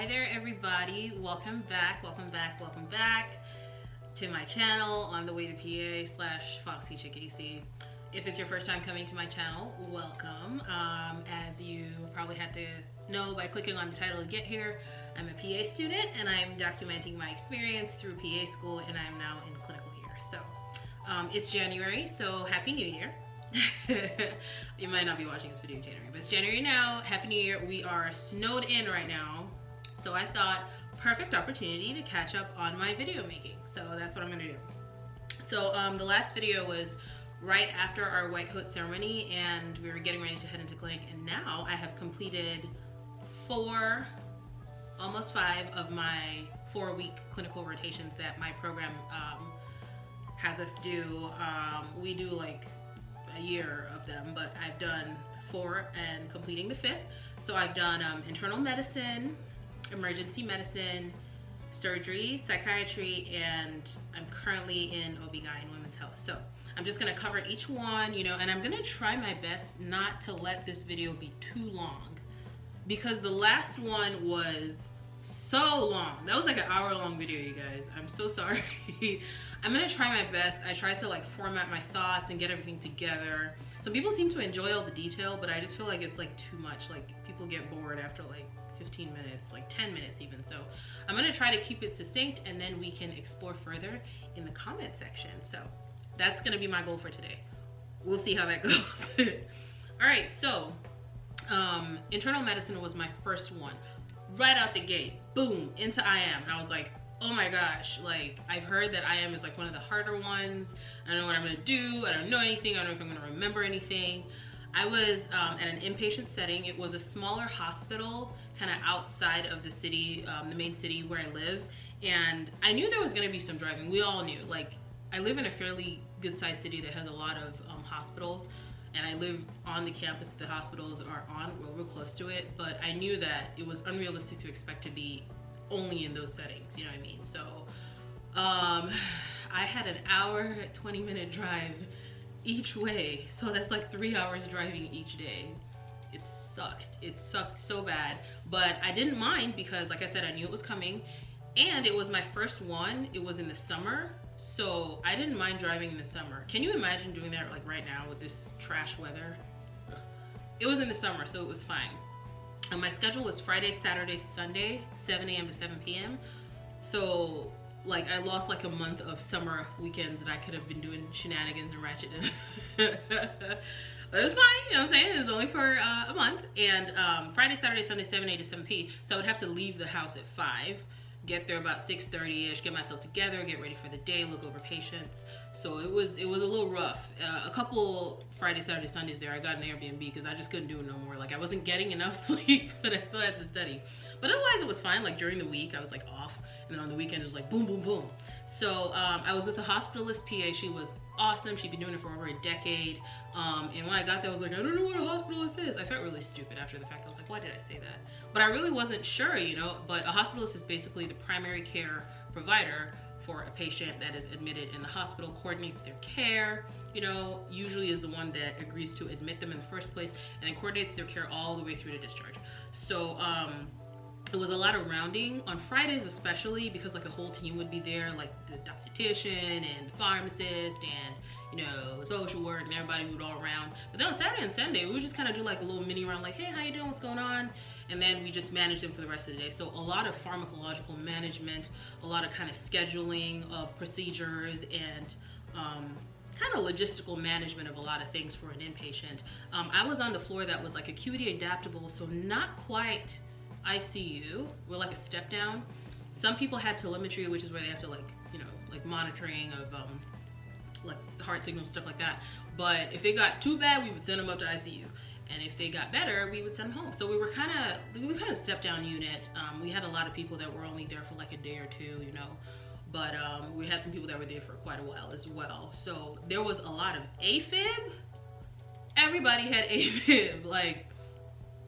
Hi there everybody, welcome back to my channel on the way to PA / Foxy Chick AC. If it's your first time coming to my channel, welcome. As you probably had to know by clicking on the title to get here, I'm a PA student and I'm documenting my experience through PA school, and I'm now in clinical year. So it's January, so Happy New Year. You might not be watching this video in January, but it's January now. Happy New Year. We are snowed in right now, so I thought perfect opportunity to catch up on my video making. So that's what I'm gonna do. So the last video was right after our white coat ceremony, and we were getting ready to head into clinic, and now I have completed almost 5 of my 4-week clinical rotations that my program has us do. We do like a year of them, but I've done 4 and completing the 5th. So I've done internal medicine, emergency medicine, surgery, psychiatry, and I'm currently in OB/GYN, women's health. So I'm just gonna cover each one, you know, and I'm gonna try my best not to let this video be too long, because the last one was so long. That was like an hour-long video, you guys. I'm so sorry. I'm gonna try my best. I tried to like format my thoughts and get everything together. Some people seem to enjoy all the detail, but I just feel like it's like too much. Like people get bored after like 15 minutes, like 10 minutes even. So I'm gonna try to keep it succinct, and then we can explore further in the comment section. So that's gonna be my goal for today. We'll see how that goes. All right, so internal medicine was my first one. Right out the gate, boom, into IM. And I was like, oh my gosh, like I've heard that IM is like one of the harder ones. I don't know what I'm gonna do. I don't know anything. I don't know if I'm gonna remember anything. I was at an inpatient setting. It was a smaller hospital, kind of outside of the city, the main city where I live. And I knew there was gonna be some driving. We all knew. Like, I live in a fairly good-sized city that has a lot of hospitals, and I live on the campus that the hospitals are on, real close to it. But I knew that it was unrealistic to expect to be only in those settings, you know what I mean? So I had an hour, 20-minute drive each way. So that's like 3 hours driving each day. It sucked. It sucked so bad. But I didn't mind because, like I said, I knew it was coming. And it was my first one. It was in the summer. So I didn't mind driving in the summer. Can you imagine doing that like right now with this trash weather? Ugh. It was in the summer, so it was fine. And my schedule was Friday, Saturday, Sunday, 7 a.m. to 7 p.m. So like I lost like a month of summer weekends that I could have been doing shenanigans and ratchetness. But it was fine, you know what I'm saying? It was only for a month. And Friday, Saturday, Sunday, 7 a to 7 p. So I would have to leave the house at 5. Get there about 6:30ish, get myself together, get ready for the day, look over patients. So it was a little rough. A couple Friday, Saturday, Sundays there, I got an Airbnb because I just couldn't do it no more. Like I wasn't getting enough sleep, but I still had to study. But otherwise it was fine. Like during the week I was like off, and then on the weekend it was like boom, boom, boom. So I was with a hospitalist PA. She was awesome. She'd been doing it for over a decade. And when I got there, I was like, I don't know what a hospitalist is. I felt really stupid after the fact. I was like, why did I say that? But I really wasn't sure, you know. But a hospitalist is basically the primary care provider for a patient that is admitted in the hospital, coordinates their care, you know, usually is the one that agrees to admit them in the first place, and then coordinates their care all the way through to discharge. So it was a lot of rounding on Fridays, especially because like the whole team would be there, like the dietitian and the pharmacist and, you know, social work, and everybody would all around. But then on Saturday and Sunday, we would just kind of do like a little mini round, like, hey, how you doing, what's going on? And then we just manage them for the rest of the day. So a lot of pharmacological management, a lot of kind of scheduling of procedures, and kind of logistical management of a lot of things for an inpatient. I was on the floor that was like acuity adaptable, so not quite ICU. We're like a step down. Some people had telemetry, which is where they have to like, you know, like monitoring of like heart signals, stuff like that. But if it got too bad, we would send them up to ICU. And if they got better, we would send them home. So we were kind of step down unit. We had a lot of people that were only there for like a day or two, you know. But we had some people that were there for quite a while as well. So there was a lot of AFib. Everybody had AFib. Like,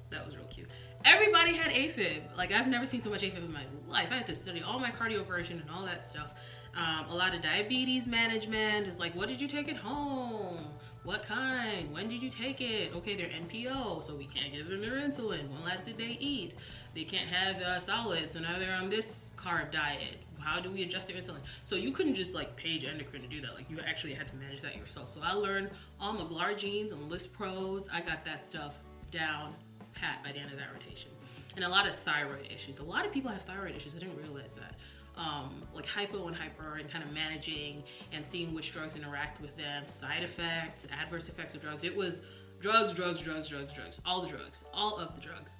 that was real cute. Everybody had AFib. Like, I've never seen so much AFib in my life. I had to study all my cardioversion and all that stuff. A lot of diabetes management is like, what did you take at home? What kind? When did you take it? Okay, they're NPO, so we can't give them their insulin. When last did they eat? They can't have solids, so now they're on this carb diet. How do we adjust their insulin? So you couldn't just like page endocrine to do that. Like you actually had to manage that yourself. So I learned all my glargines and list pros. I got that stuff down pat by the end of that rotation. And a lot of thyroid issues. A lot of people have thyroid issues. I didn't realize that. Like hypo and hyper, and kind of managing and seeing which drugs interact with them, side effects, adverse effects of drugs. It was drugs, all the drugs, all of the drugs.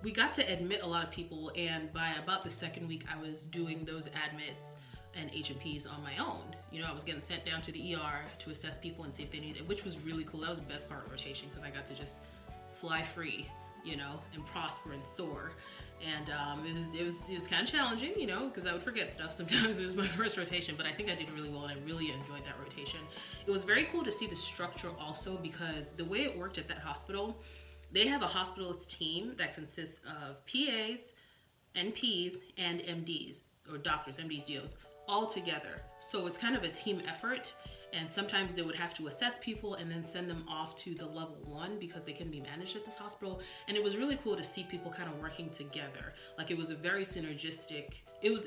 We got to admit a lot of people, and by about the second week, I was doing those admits and H&Ps on my own. You know, I was getting sent down to the ER to assess people and see if they needed it, which was really cool. That was the best part of rotation, because I got to just fly free, you know, and prosper and soar. And it was kind of challenging, you know, because I would forget stuff. Sometimes it was my first rotation, but I think I did really well, and I really enjoyed that rotation. It was very cool to see the structure also, because the way it worked at that hospital, they have a hospitalist team that consists of PAs, NPs, and MDs, or doctors, MDs, DOs, all together. So it's kind of a team effort, and sometimes they would have to assess people and then send them off to the level 1 because they can be managed at this hospital. And it was really cool to see people kind of working together. Like it was a very synergistic, it was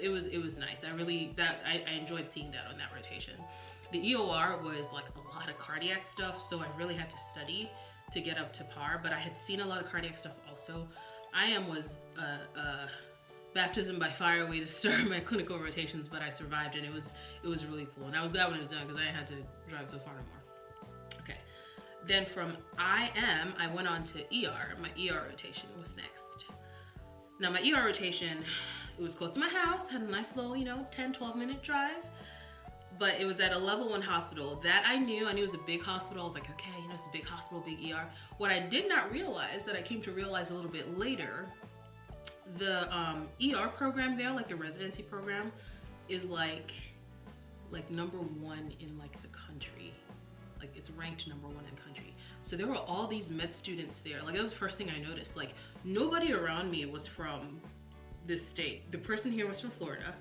nice. I enjoyed seeing that on that rotation. The EOR was like a lot of cardiac stuff, so I really had to study to get up to par, but I had seen a lot of cardiac stuff also. IM was baptism by fire way to start my clinical rotations, but I survived, and it was really cool. And I was glad when it was done, because I didn't have to drive so far no more. Okay, then from IM, I went on to ER. My ER rotation was next. Now my ER rotation, it was close to my house, had a nice little, you know, 10-12 minute drive. But it was at a level 1 hospital that I knew it was a big hospital. I was like, okay, you know, it's a big hospital, big ER. What I did not realize, that I came to realize a little bit later, the ER program there, like the residency program, is like number 1 in like the country. Like it's ranked number 1 in country. So there were all these med students there. Like that was the first thing I noticed. Like nobody around me was from this state. The person here was from Florida.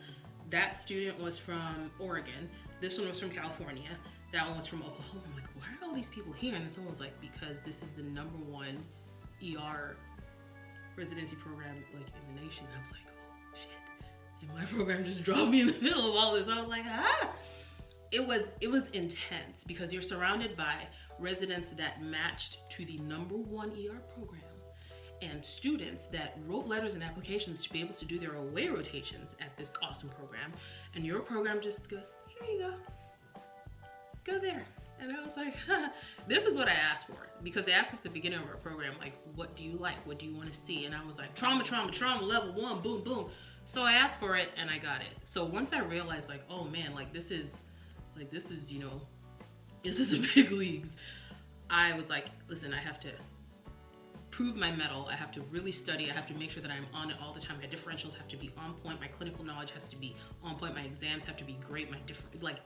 That student was from Oregon. This one was from California. That one was from Oklahoma. I'm like, why are all these people here? And someone was like, because this is the number 1 ER residency program like in the nation. I was like, oh shit. And my program just dropped me in the middle of all this. I was like, ah. It was intense, because you're surrounded by residents that matched to the number 1 ER program, and students that wrote letters and applications to be able to do their away rotations at this awesome program. And your program just goes, here you go, go there. And I was like, huh, this is what I asked for, because they asked us at the beginning of our program, like, what do you like? What do you want to see? And I was like, trauma, level 1, boom, boom. So I asked for it and I got it. So once I realized, like, oh man, this is, you know, this is a big leagues. I was like, listen, I have to prove my mettle. I have to really study. I have to make sure that I'm on it all the time. My differentials have to be on point. My clinical knowledge has to be on point. My exams have to be great.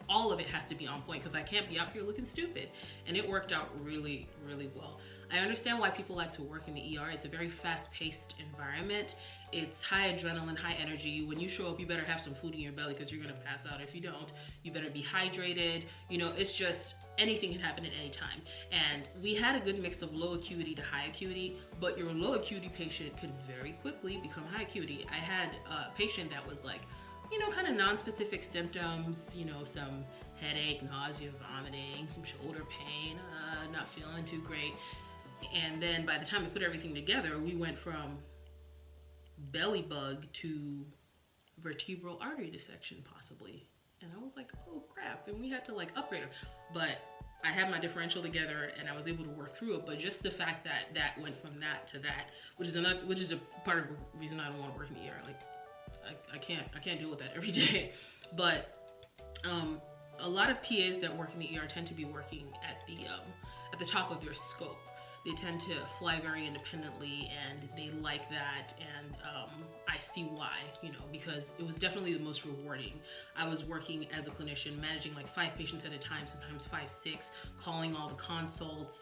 All of it has to be on point, because I can't be out here looking stupid. And it worked out really, really well. I understand why people like to work in the ER. It's a very fast-paced environment. It's high adrenaline, high energy. When you show up, you better have some food in your belly, because you're gonna pass out. If you don't, you better be hydrated. You know, it's just, anything can happen at any time. And we had a good mix of low acuity to high acuity, but your low acuity patient could very quickly become high acuity. I had a patient that was like, you know, kind of non-specific symptoms, you know, some headache, nausea, vomiting, some shoulder pain, not feeling too great. And then by the time we put everything together, we went from belly bug to vertebral artery dissection possibly. And I was like, oh crap, and we had to like upgrade her. But I had my differential together and I was able to work through it. But just the fact that that went from that to that, which is a part of the reason I don't want to work in the ER. Like I can't deal with that every day. But a lot of PAs that work in the ER tend to be working at the top of their scope. They tend to fly very independently, and they like that, and I see why, you know, because it was definitely the most rewarding. I was working as a clinician, managing like 5 patients at a time, sometimes 5, 6, calling all the consults.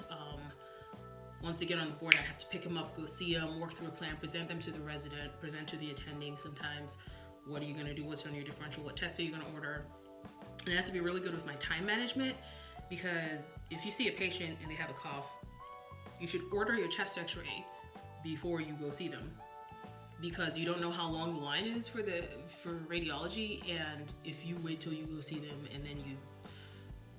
Once they get on the board, I have to pick them up, go see them, work through a plan, present them to the resident, present to the attending sometimes. What are you gonna do? What's on your differential? What tests are you gonna order? And I have to be really good with my time management because if you see a patient and they have a cough, you should order your chest x-ray before you go see them, because you don't know how long the line is for radiology, and if you wait till you go see them and then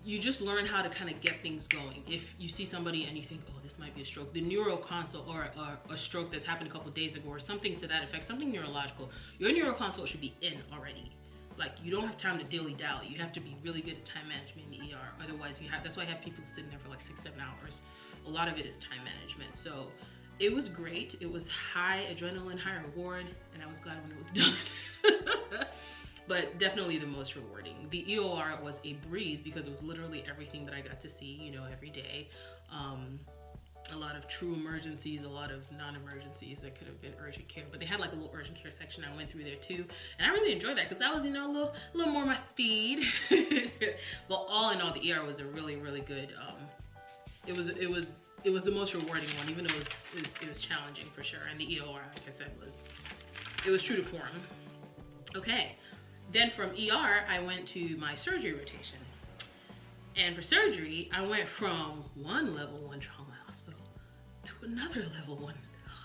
you just learn how to kind of get things going. If you see somebody and you think, oh, this might be a stroke, the neuro consult, or a stroke that's happened a couple days ago, or something to that effect, something neurological, your neuro consult should be in already. Like, you don't have time to dilly-dally. You have to be really good at time management in the ER. Otherwise, that's why I have people sitting there for like 6-7 hours. A lot of it is time management. So it was great. It was high adrenaline, high reward, and I was glad when it was done. But definitely the most rewarding. The EOR was a breeze because it was literally everything that I got to see, you know, every day. A lot of true emergencies, a lot of non-emergencies that could have been urgent care, but they had like a little urgent care section. I went through there too, and I really enjoyed that because that was, you know, a little more my speed. But all in all, the ER was a really, really good. It was the most rewarding one, even though it was challenging for sure. And the EOR, like I said, was true to form. Okay, then from ER, I went to my surgery rotation, and for surgery, I went from one level 1 trauma to another level 1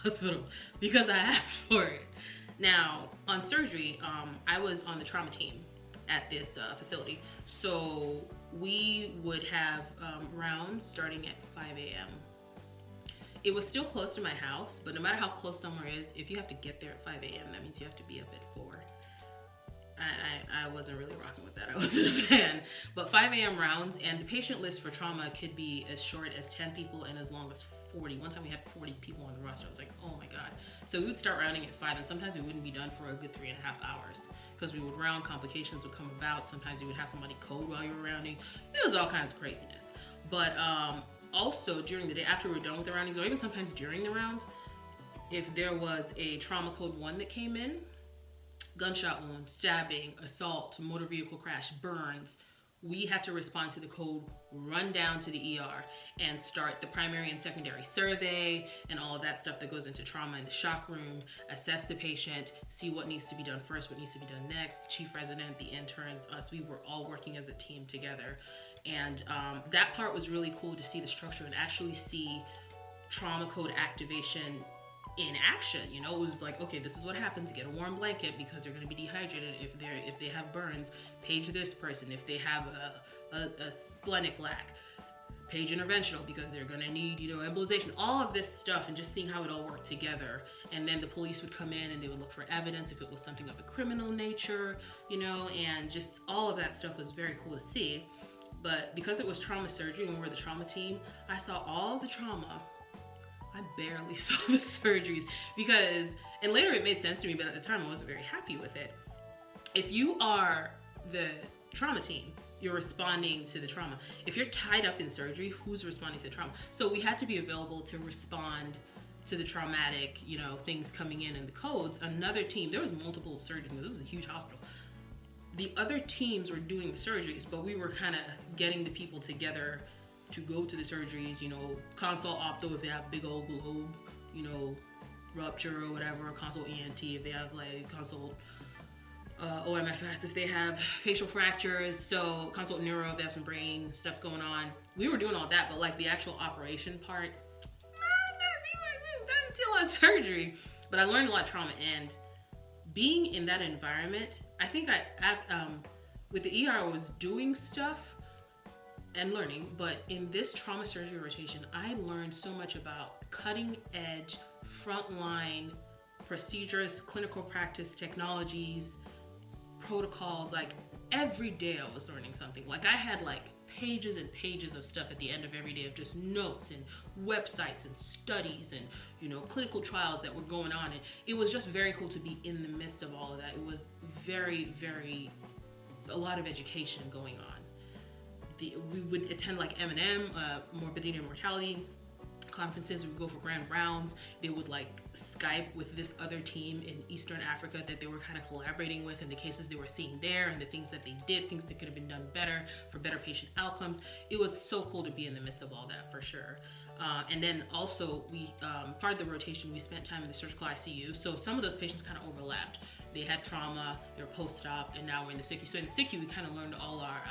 hospital because I asked for it. Now, on surgery, I was on the trauma team at this facility. So we would have rounds starting at 5 a.m. It was still close to my house, but no matter how close somewhere is, if you have to get there at 5 a.m., that means you have to be up at 4. I wasn't really rocking with that. I wasn't a fan. But 5 a.m. rounds, and the patient list for trauma could be as short as 10 people and as long as 40. One time we had 40 people on the roster. I was like, oh my God. So we would start rounding at 5, and sometimes we wouldn't be done for a good 3.5 hours because we would round, complications would come about. Sometimes you would have somebody code while you were rounding. It was all kinds of craziness. But also during the day, after we were done with the roundings, or even sometimes during the rounds, if there was a trauma code 1 that came in, gunshot wound, stabbing, assault, motor vehicle crash, burns, we had to respond to the code, run down to the ER, and start the primary and secondary survey and all of that stuff that goes into trauma in the shock room, assess the patient, see what needs to be done first, what needs to be done next. The chief resident, the interns, us, we were all working as a team together. And that part was really cool to see the structure and actually see trauma code activation in action. You know, it was like, okay, this is what happens. Get a warm blanket because they're going to be dehydrated. If they have burns, page this person. If they have a splenic lac, page interventional because they're going to need, you know, embolization. All of this stuff, and just seeing how it all worked together. And then the police would come in and they would look for evidence if it was something of a criminal nature, you know, and just all of that stuff was very cool to see. But because it was trauma surgery and we were the trauma team, I saw all the trauma. I barely saw the surgeries because, and later it made sense to me, but at the time I wasn't very happy with it. If you are the trauma team, you're responding to the trauma. If you're tied up in surgery, who's responding to the trauma? So we had to be available to respond to the traumatic, you know, things coming in and the codes. Another team, there was multiple surgeons. This is a huge hospital. The other teams were doing the surgeries, but we were kind of getting the people together to go to the surgeries, you know, consult opto if they have big old globe, you know, rupture or whatever, consult ENT if they have like consult OMFS if they have facial fractures, so consult neuro if they have some brain stuff going on. We were doing all that, but like the actual operation part, I didn't see a lot of surgery, but I learned a lot of trauma. And being in that environment, I think with the ER I was doing stuff and learning, but in this trauma surgery rotation, I learned so much about cutting edge, frontline procedures, clinical practice, technologies, protocols. Like every day I was learning something. Like I had like pages and pages of stuff at the end of every day of just notes and websites and studies and, you know, clinical trials that were going on. And it was just very cool to be in the midst of all of that. It was very, a lot of education going on. We would attend like M&M, morbidity and mortality conferences. We would go for grand rounds. They would like Skype with this other team in Eastern Africa that they were kind of collaborating with, and the cases they were seeing there and the things that they did, things that could have been done better for better patient outcomes. It was so cool to be in the midst of all that for sure. And then also we, part of the rotation, we spent time in the surgical ICU. So some of those patients kind of overlapped. They had trauma, they were post-op, and now we're in the SICU. So in the SICU, we kind of learned all our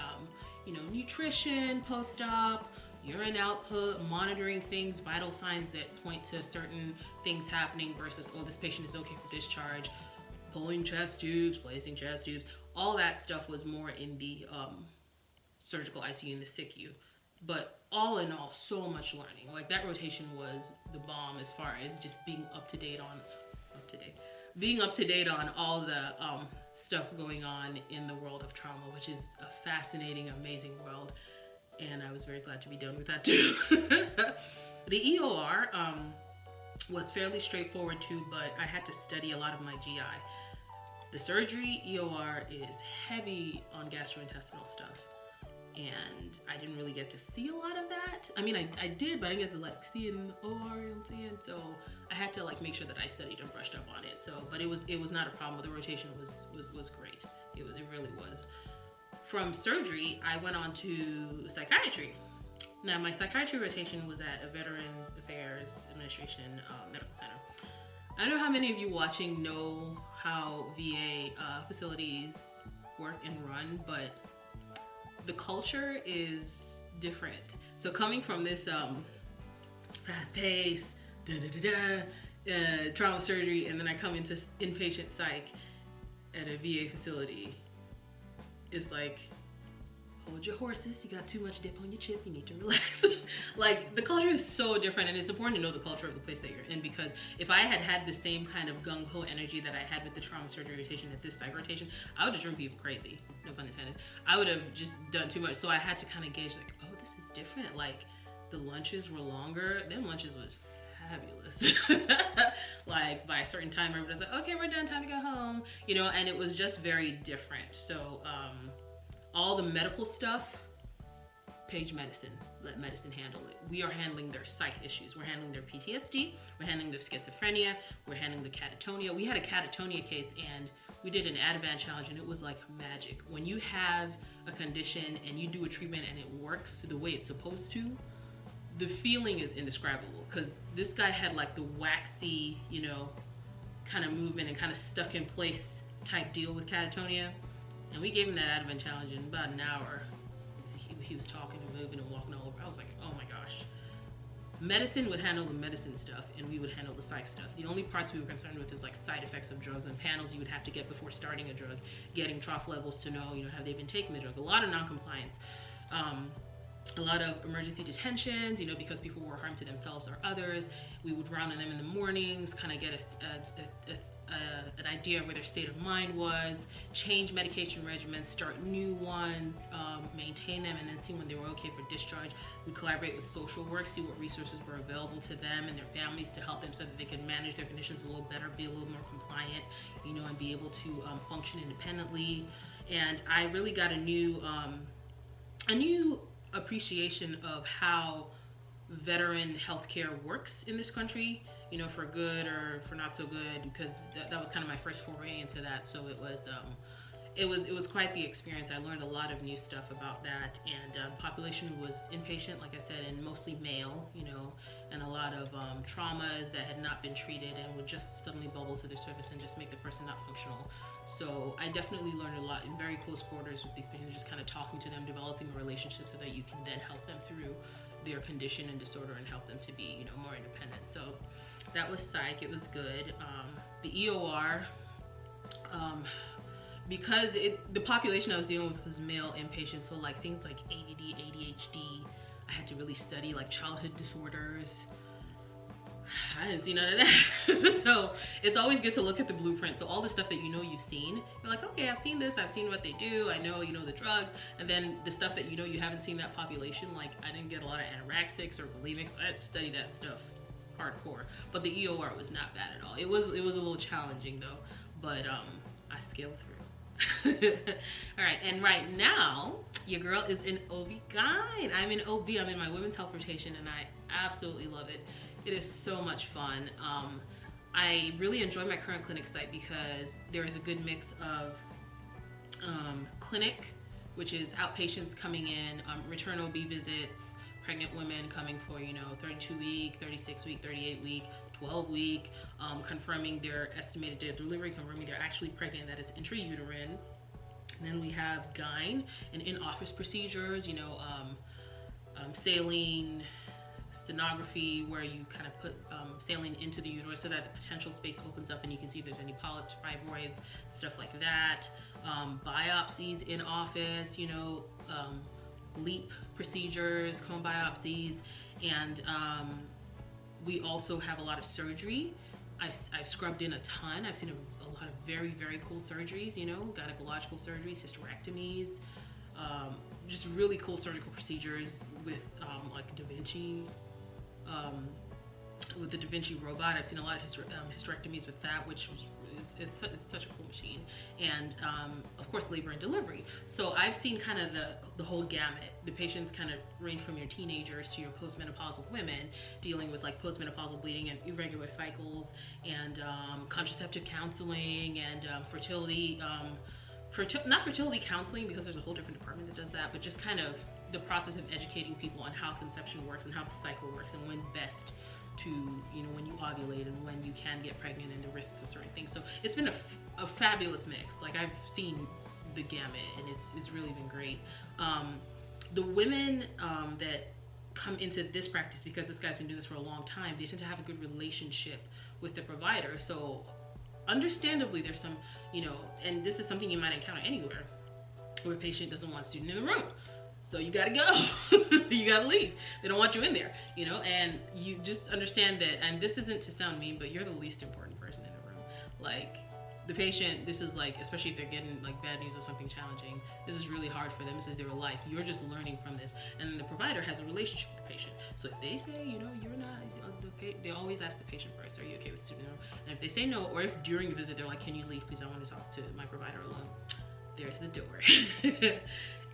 you know, nutrition, post-op, urine output, monitoring things, vital signs that point to certain things happening versus, oh, this patient is okay for discharge, pulling chest tubes, placing chest tubes. All that stuff was more in the surgical ICU and the SICU. But all in all, so much learning. Like, that rotation was the bomb as far as just being up to date on all the stuff going on in the world of trauma, which is a fascinating, amazing world. And I was very glad to be done with that too. The EOR was fairly straightforward too, but I had to study a lot of my GI. The surgery EOR is heavy on gastrointestinal stuff, and I didn't really get to see a lot of that. I mean, I did, but I didn't get to like see it in the OR, you know what I'm saying? So I had to like make sure that I studied and brushed up on it. So, but it was not a problem. The rotation was great. It really was. From surgery, I went on to psychiatry. Now, my psychiatry rotation was at a Veterans Affairs Administration medical center. I don't know how many of you watching know how VA facilities work and run, but the culture is different. So coming from this fast-paced, trauma surgery, and then I come into inpatient psych at a VA facility, it's like, hold your horses, you got too much dip on your chip, you need to relax. Like, the culture is so different, and it's important to know the culture of the place that you're in, because if I had the same kind of gung-ho energy that I had with the trauma surgery rotation at this psych rotation, I would have driven people crazy, no pun intended. I would have just done too much. So I had to kind of gauge, like, oh, this is different. Like, the lunches were longer. Them lunches was fabulous. Like, by a certain time, everybody's like, okay, we're done, time to go home, you know, and it was just very different. So all the medical stuff, page medicine, let medicine handle it. We are handling their psych issues. We're handling their PTSD, we're handling their schizophrenia, we're handling the catatonia. We had a catatonia case, and we did an Ativan challenge, and it was like magic. When you have a condition and you do a treatment and it works the way it's supposed to, the feeling is indescribable, because this guy had like the waxy, you know, kind of movement and kind of stuck in place type deal with catatonia. And we gave him that Ativan challenge in about an hour. He was talking and moving and walking all over. I was like, oh my gosh. Medicine would handle the medicine stuff, and we would handle the psych stuff. The only parts we were concerned with is like side effects of drugs and panels you would have to get before starting a drug, getting trough levels to know, you know, have they been taking the drug. A lot of non-compliance. A lot of emergency detentions, you know, because people were harmed to themselves or others. We would round on them in the mornings, kind of get an idea of where their state of mind was, change medication regimens, start new ones, maintain them, and then see when they were okay for discharge. We'd collaborate with social work, see what resources were available to them and their families to help them so that they could manage their conditions a little better, be a little more compliant, you know, and be able to function independently. And I really got a new appreciation of how veteran healthcare works in this country, you know, for good or for not so good, because that was kind of my first foray into that. So it was quite the experience. I learned a lot of new stuff about that, and population was inpatient, like I said, and mostly male, you know, and a lot of traumas that had not been treated and would just suddenly bubble to the surface and just make the person not functional. So I definitely learned a lot in very close quarters with these patients, just kind of talking to them, developing a relationship so that you can then help them through their condition and disorder and help them to be, you know, more independent. So that was psych. It was good. The EOR, because the population I was dealing with was male inpatient, so like things like ADD, ADHD, I had to really study like childhood disorders. I didn't see none of that. So it's always good to look at the blueprint. So all the stuff that you know you've seen, you're like, okay, I've seen this, I've seen what they do, I know, you know, the drugs, and then the stuff that you know you haven't seen that population, like I didn't get a lot of anorexics or bulimics. I had to study that stuff hardcore. But the EOR was not bad at all. It was a little challenging though, but I scaled through. All right, and right now your girl is in OB-GYN. I'm in OB, I'm in my women's health rotation, and I absolutely love it. It is so much fun. I really enjoy my current clinic site because there is a good mix of clinic, which is outpatients coming in, return OB visits, pregnant women coming for, you know, 32-week, 36-week, 38-week, 12-week, confirming their estimated day of delivery, confirming they're actually pregnant, that it's intrauterine. And then we have gyne and in-office procedures, you know, saline, stenography, where you kind of put saline into the uterus so that the potential space opens up and you can see if there's any polyps, fibroids, stuff like that. Biopsies in office, you know, LEEP procedures, cone biopsies, and we also have a lot of surgery. I've scrubbed in a ton. I've seen a lot of very, very cool surgeries, you know, gynecological surgeries, hysterectomies, just really cool surgical procedures with like Da Vinci, with the Da Vinci robot. I've seen a lot of hysterectomies with that, which was it's such a cool machine. And of course, labor and delivery. So I've seen kind of the whole gamut. The patients kind of range from your teenagers to your postmenopausal women, dealing with like postmenopausal bleeding and irregular cycles, and contraceptive counseling, and fertility, not fertility counseling, because there's a whole different department that does that, but just kind of the process of educating people on how conception works and how the cycle works and when best to, you know, when you ovulate and when you can get pregnant and the risks of certain things. So it's been a fabulous mix. Like, I've seen the gamut, and it's really been great. The women that come into this practice, because this guy's been doing this for a long time, they tend to have a good relationship with the provider. So understandably, there's some, you know, and this is something you might encounter anywhere, where a patient doesn't want a student in the room. So you gotta go, you gotta leave. They don't want you in there, you know, and you just understand that, and this isn't to sound mean, but you're the least important person in the room. Like, the patient, this is like, especially if they're getting like bad news or something challenging, this is really hard for them. This is their life. You're just learning from this. And the provider has a relationship with the patient. So if they say, you know, you're not, they always ask the patient first, are you okay with student? And if they say no, or if during the visit they're like, can you leave, please, I want to talk to my provider alone, there's the door.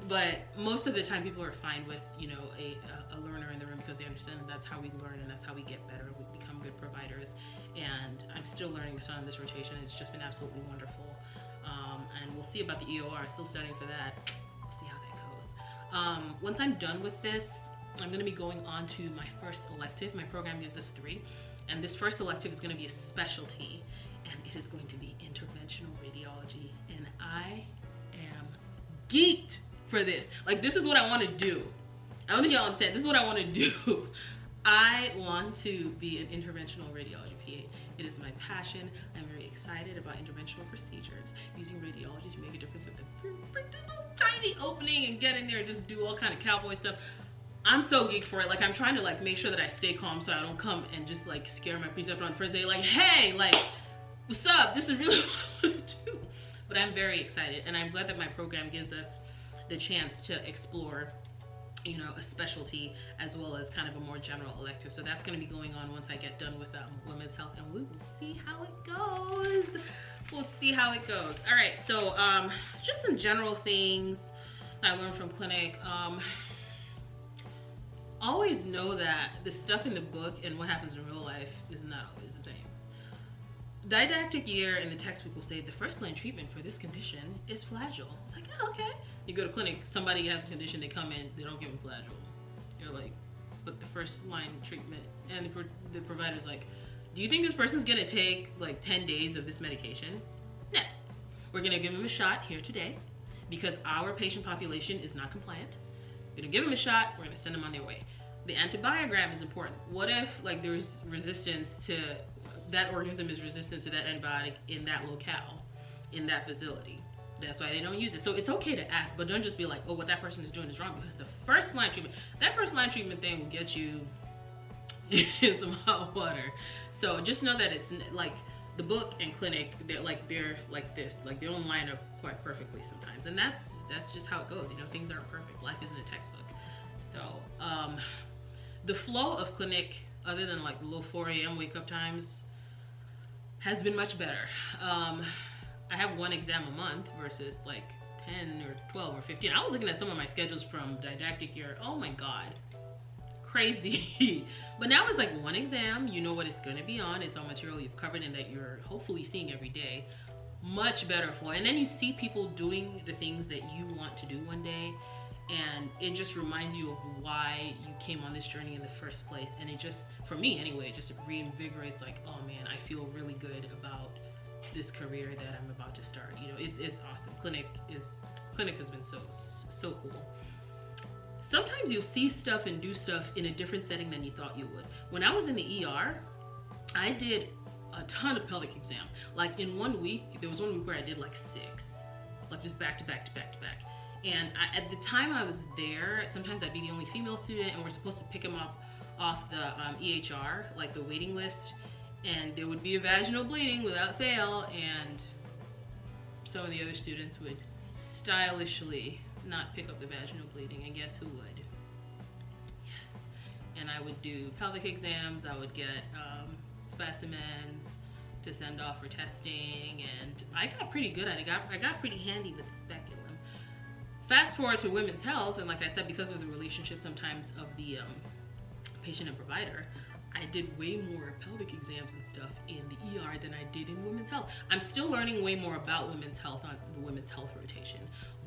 But most of the time people are fine with, you know, a learner in the room, because they understand that that's how we learn and that's how we get better. We become good providers. And I'm still learning a ton on this rotation. It's just been absolutely wonderful. And we'll see about the EOR. Still studying for that. We'll see how that goes. Once I'm done with this, I'm going to be going on to my first elective. My program gives us 3. And this first elective is going to be a specialty. And it is going to be interventional radiology. And I am geeked for this. Like, this is what I want to do. I don't think y'all understand. This is what I want to do. I want to be an interventional radiology PA. It is my passion. I'm very excited about interventional procedures, using radiology to make a difference with the little tiny opening and get in there and just do all kind of cowboy stuff. I'm so geeked for it. Like, I'm trying to like make sure that I stay calm so I don't come and just like scare my preceptor on the first day. Like, hey, like, what's up? This is really what I want to do. But I'm very excited, and I'm glad that my program gives us the chance to explore, you know, a specialty as well as kind of a more general elective. So that's going to be going on once I get done with women's health, and we will see how it goes. We'll see how it goes. All right, so just some general things I learned from clinic. Always know that the stuff in the book and what happens in real life is not always the same. Didactic year in the textbook will say the first line treatment for this condition is flagyl. It's like, oh, okay. You go to clinic, somebody has a condition, they come in, they don't give them flagyl. You're like, but the first line treatment, and the provider's like, do you think this person's gonna take like 10 days of this medication? No. We're gonna give them a shot here today because our patient population is not compliant. We're gonna give them a shot, we're gonna send them on their way. The antibiogram is important. What if like there's resistance to, that organism is resistant to that antibiotic in that locale, in that facility? That's why they don't use it. So it's okay to ask, but don't just be like, oh, what that person is doing is wrong, because the first line treatment, that first line treatment thing will get you in some hot water. So just know that it's like the book and clinic, they're like this, like they don't line up quite perfectly sometimes. And that's just how it goes. You know, things aren't perfect. Life isn't a textbook. So the flow of clinic, other than like the low 4 a.m. wake up times, has been much better. I have 1 exam a month versus like 10 or 12 or 15. I was looking at some of my schedules from didactic year. Oh my God, crazy. But now it's like 1 exam, you know what it's gonna be on. It's all material you've covered and that you're hopefully seeing every day. Much better flow. And then you see people doing the things that you want to do one day, and it just reminds you of why you came on this journey in the first place. And it just, for me anyway, it just reinvigorates like, oh man, I feel really good about this career that I'm about to start. You know, it's awesome. Clinic has been so cool. Sometimes you see stuff and do stuff in a different setting than you thought you would. When I was in the ER, I did a ton of pelvic exams. Like in 1 week, there was 1 week where I did like 6, like just back to back to back to back. And at the time I was there, sometimes I'd be the only female student, and we're supposed to pick them up off the EHR, like the waiting list, and there would be a vaginal bleeding without fail, and some of the other students would stylishly not pick up the vaginal bleeding, and guess who would? Yes. And I would do pelvic exams, I would get specimens to send off for testing, and I got pretty good at it. I got pretty handy with the speculum. Fast forward to women's health, and like I said, because of the relationship sometimes of the patient and provider, I did way more pelvic exams and stuff in the ER than I did in women's health. I'm still learning way more about women's health on the women's health rotation,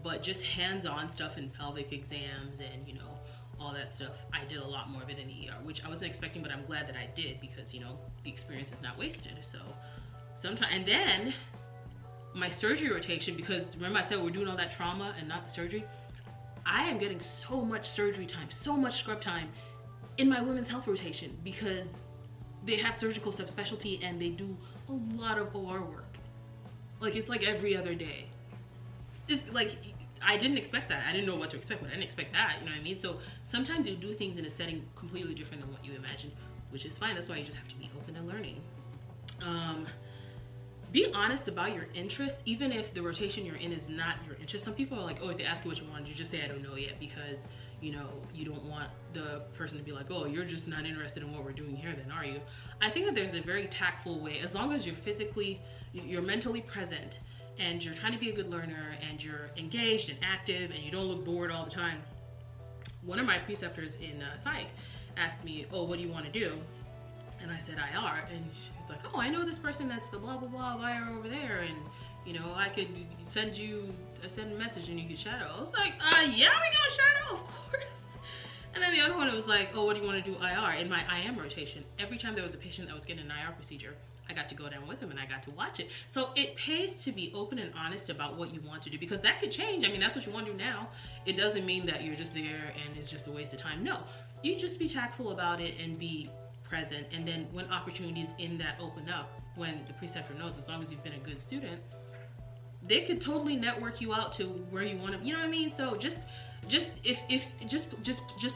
but just hands-on stuff in pelvic exams and, you know, all that stuff, I did a lot more of it in the ER, which I wasn't expecting, but I'm glad that I did, because, you know, the experience is not wasted. So sometimes, and then my surgery rotation, because remember I said we're doing all that trauma and not the surgery, I am getting so much surgery time, so much scrub time in my women's health rotation, because they have surgical subspecialty and they do a lot of OR work. Like, it's like every other day. It's like, I didn't expect that. I didn't know what to expect, but I didn't expect that, you know what I mean? So sometimes you do things in a setting completely different than what you imagined, which is fine. That's why you just have to be open to learning. Be honest about your interest, even if the rotation you're in is not your interest. Some people are like, oh, if they ask you what you want, you just say, I don't know yet, because, you know, you don't want the person to be like, oh, you're just not interested in what we're doing here then, are you? I think that there's a very tactful way, as long as you're mentally present, and you're trying to be a good learner, and you're engaged and active, and you don't look bored all the time. One of my preceptors in psych asked me, oh, what do you want to do? And I said IR, and she was like, oh, I know this person that's the blah, blah, blah IR over there, and, you know, I could send a message and you could shadow. I was like, yeah, we gonna shadow, of course. And then the other one, it was like, oh, what do you want to do IR? In my IM rotation, every time there was a patient that was getting an IR procedure, I got to go down with him and I got to watch it. So it pays to be open and honest about what you want to do, because that could change. I mean, that's what you want to do now. It doesn't mean that you're just there and it's just a waste of time. No, you just be tactful about it and be present. And then when opportunities in that open up, when the preceptor knows, as long as you've been a good student, they could totally network you out to where you want to, you know what I mean? So just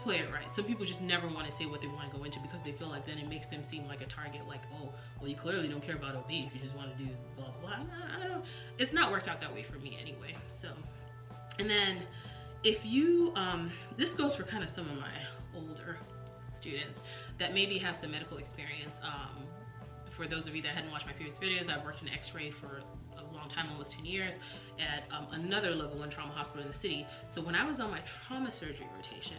play it right. Some people just never want to say what they want to go into, because they feel like then it makes them seem like a target, like, oh, well, you clearly don't care about OB if you just want to do blah, blah. I don't, it's not worked out that way for me anyway. So, and then if you, this goes for kind of some of my older students that maybe have some medical experience. For those of you that hadn't watched my previous videos, I've worked in X-ray for a long time, almost 10 years, at another level 1 trauma hospital in the city. So when I was on my trauma surgery rotation,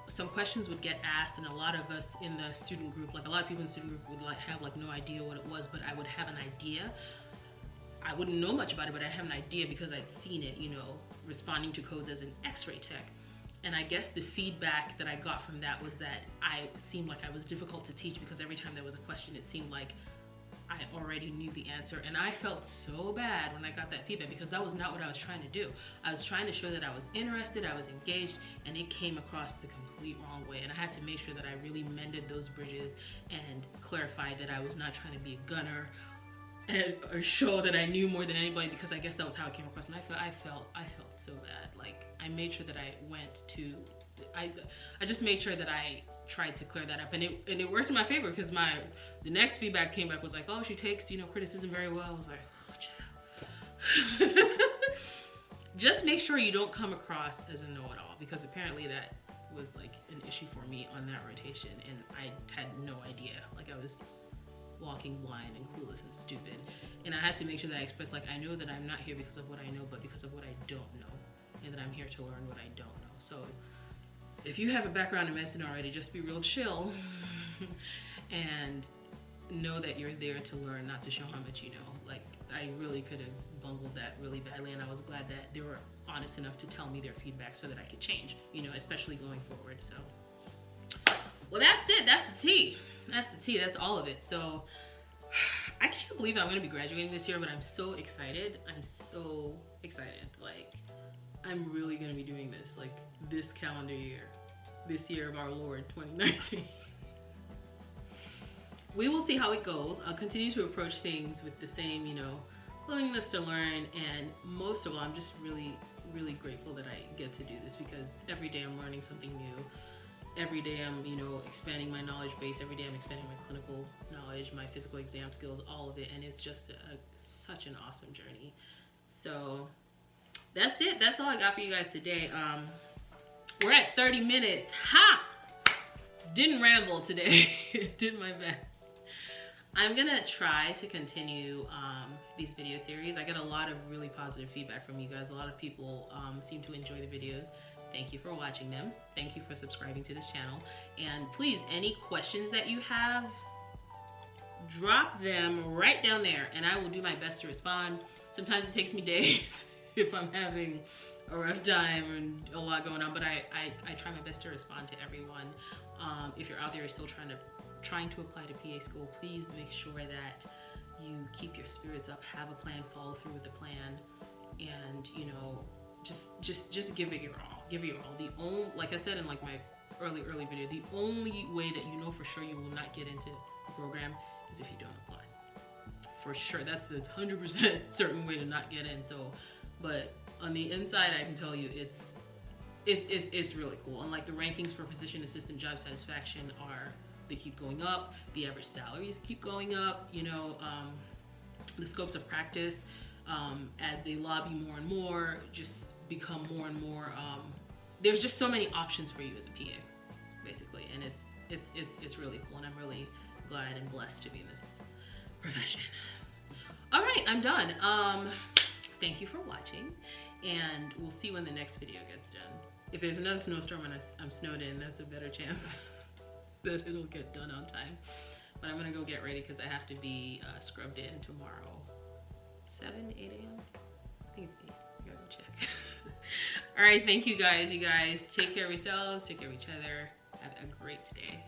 some questions would get asked, and a lot of us in the student group, like a lot of people in the student group would have no idea what it was, but I would have an idea. I wouldn't know much about it, but I have an idea because I'd seen it, you know, responding to codes as an X-ray tech. And I guess the feedback that I got from that was that I seemed like I was difficult to teach, because every time there was a question, it seemed like I already knew the answer. And I felt so bad when I got that feedback, because that was not what I was trying to do. I was trying to show that I was interested, I was engaged, and it came across the complete wrong way. And I had to make sure that I really mended those bridges and clarified that I was not trying to be a gunner or show that I knew more than anybody, because I guess that was how it came across. And I felt so bad. Like, I made sure that I went to, I just made sure that I tried to clear that up, and it worked in my favor, because the next feedback came back was like, oh, she takes, you know, criticism very well. I was like, oh, child. Just make sure you don't come across as a know-it-all, because apparently that was like an issue for me on that rotation, and I had no idea. Like, I was walking blind and clueless and stupid, and I had to make sure that I expressed, like, I know that I'm not here because of what I know, but because of what I don't know, and that I'm here to learn what I don't know. So if you have a background in medicine already, just be real chill and know that you're there to learn, not to show how much you know. Like, I really could have bungled that really badly, and I was glad that they were honest enough to tell me their feedback so that I could change, you know, especially going forward. So, well, that's it. That's the tea. That's the tea. That's all of it. So I can't believe I'm gonna be graduating this year, but I'm so excited. I'm so excited. Like, I'm really gonna be doing this, like, this calendar year, this year of our Lord, 2019. We will see how it goes. I'll continue to approach things with the same, you know, willingness to learn, and most of all, I'm just really, really grateful that I get to do this, because every day I'm learning something new. Every day I'm, you know, expanding my knowledge base. Every day I'm expanding my clinical knowledge, my physical exam skills, all of it. And it's just such an awesome journey. So that's it. That's all I got for you guys today. We're at 30 minutes. Ha! Didn't ramble today. Did my best. I'm gonna try to continue these video series. I get a lot of really positive feedback from you guys. A lot of people seem to enjoy the videos. Thank you for watching them. Thank you for subscribing to this channel. And please, any questions that you have, drop them right down there and I will do my best to respond. Sometimes it takes me days if I'm having a rough time and a lot going on, but I try my best to respond to everyone. If you're out there still trying to apply to PA school, please make sure that you keep your spirits up, have a plan, follow through with the plan, and, you know, just give it your all. Give it your all. The only, like I said in like my early video, the only way that you know for sure you will not get into the program is if you don't apply. For sure, that's the 100% certain way to not get in. So, but on the inside, I can tell you it's really cool. And like the rankings for physician assistant job satisfaction they keep going up. The average salaries keep going up. You know, the scopes of practice, as they lobby more and more, just become more and more. There's just so many options for you as a PA, basically, and it's really cool, and I'm really glad and blessed to be in this profession. All right, I'm done. Thank you for watching, and we'll see when the next video gets done. If there's another snowstorm and I'm snowed in, that's a better chance that it'll get done on time. But I'm gonna go get ready because I have to be scrubbed in tomorrow. 7, 8 a.m. I think it's 8. I gotta go check. All right, thank you guys. You guys take care of yourselves, take care of each other. Have a great day.